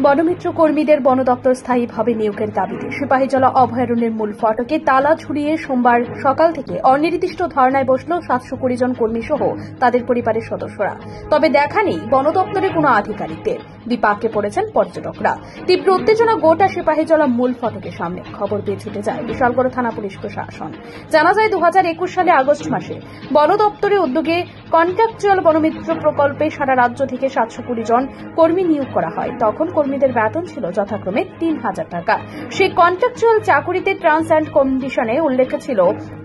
বনমিত্র কর্মীদের বন দপ্তর স্থায়ীভাবে নিয়োগের দাবিতে সিপাহীজলা অভয়ারণ্যের মূল ফটকে তালা ঝুলিয়ে সোমবার সকাল থেকে অনির্দিষ্ট ধর্নায় বসল 720 জন কর্মী সহ তাদের পরিবারের সদস্যরা। তবে দেখা নেই বন দপ্তরের কোনো আধিকারিকদের। বিপাকে পড়েছেন পর্যটকরা। তীব্র উত্তেজনা গোটা সিপাহীজলা মূল ফটকের সামনে। খবর পেয়ে ছুটে যায় বিশালগড় থানা পুলিশ প্রশাসন। জানা যায় 2021 সালে আগস্ট মাসে বন দপ্তরের উদ্যোগে কন্ট্রাকচুয়াল বনমিত্র প্রকল্পে সারা রাজ্য থেকে 720 জন কর্মী নিয়োগ করা হয়। তখন কর্মীদের বেতন ছিল যথাক্রমে 3000 টাকা। সেই কন্ট্রাকচুয়াল চাকুরিতে টার্মস অ্যান্ড কন্ডিশনে উল্লেখ ছিল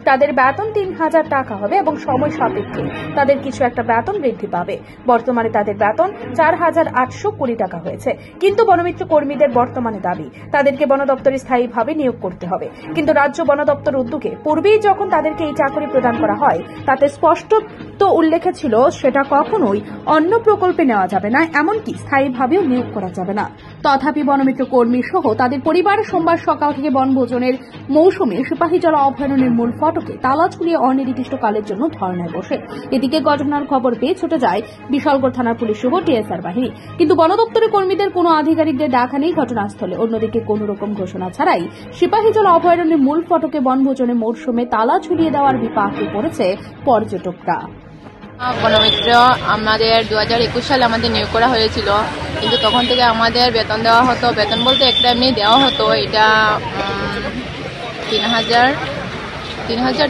তাদের বেতন 3000 টাকা হবে এবং সময় সাপেক্ষে তাদের কিছু একটা বেতন বৃদ্ধি পাবে। বর্তমানে তাদের বেতন 4820 টাকা হয়েছে। কিন্তু বনমিত্র কর্মীদের বর্তমানে দাবি তাদেরকে বন দপ্তরে স্থায়ীভাবে নিয়োগ করতে হবে। কিন্তু রাজ্য বন দপ্তর উদ্যোগে পূর্বেই যখন তাদেরকে এই চাকরি প্রদান করা হয় তাতে স্পষ্ট উল্লেখ ছিল সেটা কখনোই অন্য প্রকল্পে নেওয়া যাবে না, এমনকি স্থায়ীভাবেও নিয়োগ করা যাবে না। তথাপি বনমিত্র কর্মী সহ তাদের পরিবার সোমবার সকাল থেকে বনভোজনের মৌসুমে সিপাহীজলা অভয়ারণ্যের মূল ফটকে তালা ঝুলিয়ে অনির্দিষ্টকালের জন্য ধর্নায় বসে। এদিকে ঘটনার খবর পেয়ে ছুটে যায় বিশালগড় থানার পুলিশ সহ টিএসআর বাহিনী। কিন্তু বন দপ্তরের কর্মীদের কোনো আধিকারিকদের দেখা নেই ঘটনাস্থলে। অন্যদিকে কোন রকম ঘোষণা ছাড়াই সিপাহীজলা অভয়ারণ্যের মূল ফটকে বনভোজনের মৌসুমে তালা ঝুলিয়ে দেওয়ার বিপাকে পড়েছে পর্যটকরা। বনমিত্র আমাদের 2021 সালে আমাদের নিয়োগ করা হয়েছিল, কিন্তু তখন থেকে আমাদের বেতন দেওয়া হতো। বেতন বলতে একটা এমনি দেওয়া হতো, এটা 3000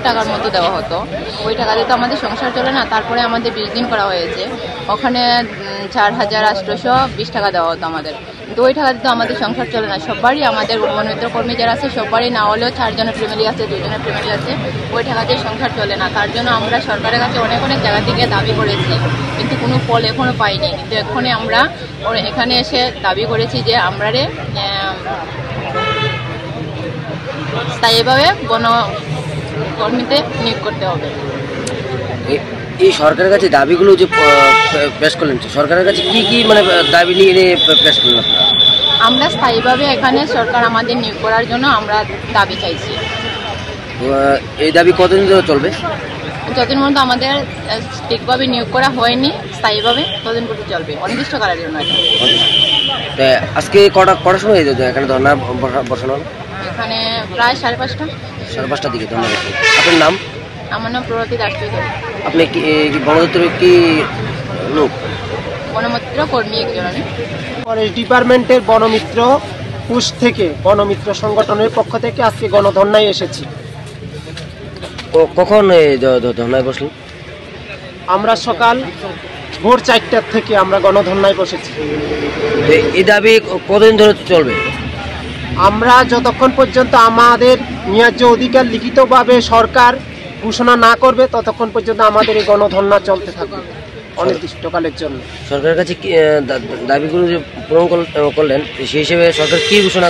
টাকার মতো দেওয়া হতো। ওই টাকা দিয়ে তো আমাদের সংসার চলে না। তারপরে আমাদের 20 দিন করা হয়েছে, ওখানে 4820 টাকা দেওয়া হতো আমাদের। কিন্তু ওই টাকা দিয়ে তো আমাদের সংসার চলে না। সবারই আমাদের বনমিত্র কর্মী যারা আছে সবারই না হলেও 4 জনের ফ্যামিলি আছে, 2 জনের ফ্যামিলি আছে, ওই টাকা দিয়ে সংসার চলে না। তার জন্য আমরা সরকারের কাছে অনেক জায়গা থেকে দাবি করেছি, কিন্তু কোনো ফল এখনো পাইনি। কিন্তু এখনই আমরা এখানে এসে দাবি করেছি যে আমরা স্থায়ীভাবে কর্মীতে নিয়োগ করতে হবে। এই সরকারের কাছে দাবিগুলো যে পেশ করলেন, সরকারের কাছে কি কি মানে দাবি নিয়ে পেশ করলেন? আমরা স্থায়ীভাবে এখানে সরকার আমাদের নিয়োগ করার জন্য আমরা দাবি চাইছি। এই দাবি কতদিন ধরে চলবে? যতদিন পর্যন্ত আমাদের ঠিকভাবে নিয়োগ করা হয়নি স্থায়ীভাবে ততদিন পর্যন্ত চলবে, অনির্দিষ্টকালের জন্য। আজকে কটার সময় এখানে ধর্না বসানো? এখানে প্রায় 5:30 দিকে। ধন্যবাদ। আপনার নাম? আমার নাম প্রভাতী দাস। আপনি কি বন দপ্তরের কি লোক? বনমিত্র কর্মী একজন আমি। ফরেস্ট ডিপার্টমেন্টের বনমিত্র পুশ থেকে বনমিত্র সংগঠনের পক্ষ থেকে আজকে গণধর্নায় এসেছি। কখন ধর্নায় বসলেন? আমরা সকাল ভোর 4টার থেকে আমরা গণধর্নায় বসেছি। এই দাবি কতদিন ধরে চলবে? আমরা যতক্ষণ পর্যন্ত আমাদের ন্যায্য অধিকার লিখিতভাবে সরকার ঘোষণা না করবে ততক্ষণ পর্যন্ত আমাদের এই গণধর্না চলতে থাকবে অনির্দিষ্টকালের জন্য। সরকারের কাছে দাবিগুলো যে পূরণ করলেন সেই হিসেবে সরকার কি ঘোষণা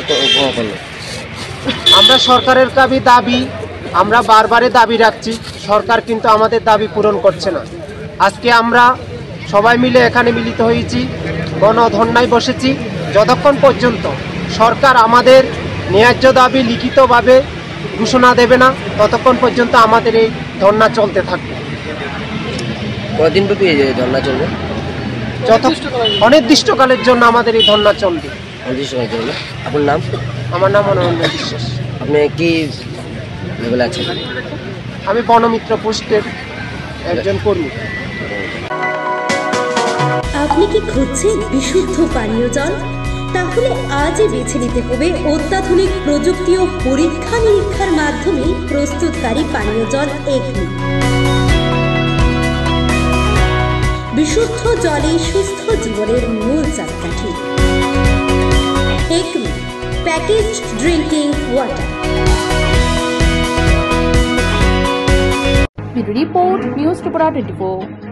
করলো? আমরা সরকারের দাবি আমরা বারবারে দাবি রাখছি, সরকার কিন্তু আমাদের দাবি পূরণ করছে না। আজকে আমরা সবাই মিলে এখানে মিলিত হয়েছি, গণধর্নায় বসেছি। যতক্ষণ পর্যন্ত সরকার আমাদের ন্যায্য দাবি লিখিতভাবে ঘোষণা দেবে না ততক্ষণ পর্যন্ত আমাদের এই ধর্না চলতে থাকবে। কদিন ব্যাপী ধর্না চলবে? অনির্দিষ্টকালের জন্য আমাদের এই ধর্না চলবে। আপনার নাম? আমার নাম অনন্ত বিশ্বাস। আপনি কি লেভেলে আছেন? আমি বনমিত্র পোস্টের একজন কর্মী। আপনি কি খুঁজছেন বিশুদ্ধ পানীয় জল? তাহলে আজই বেছে নিতে হবে অত্যাধুনিক প্রযুক্তি ও পরীক্ষা নিরীক্ষার মাধ্যমে প্রস্তুতকারী পানীয় জল একমি। বিশুদ্ধ জলে সুস্থ জীবনের মূল চাকাঠি। Acme package drinking water. Report news Tripura 24।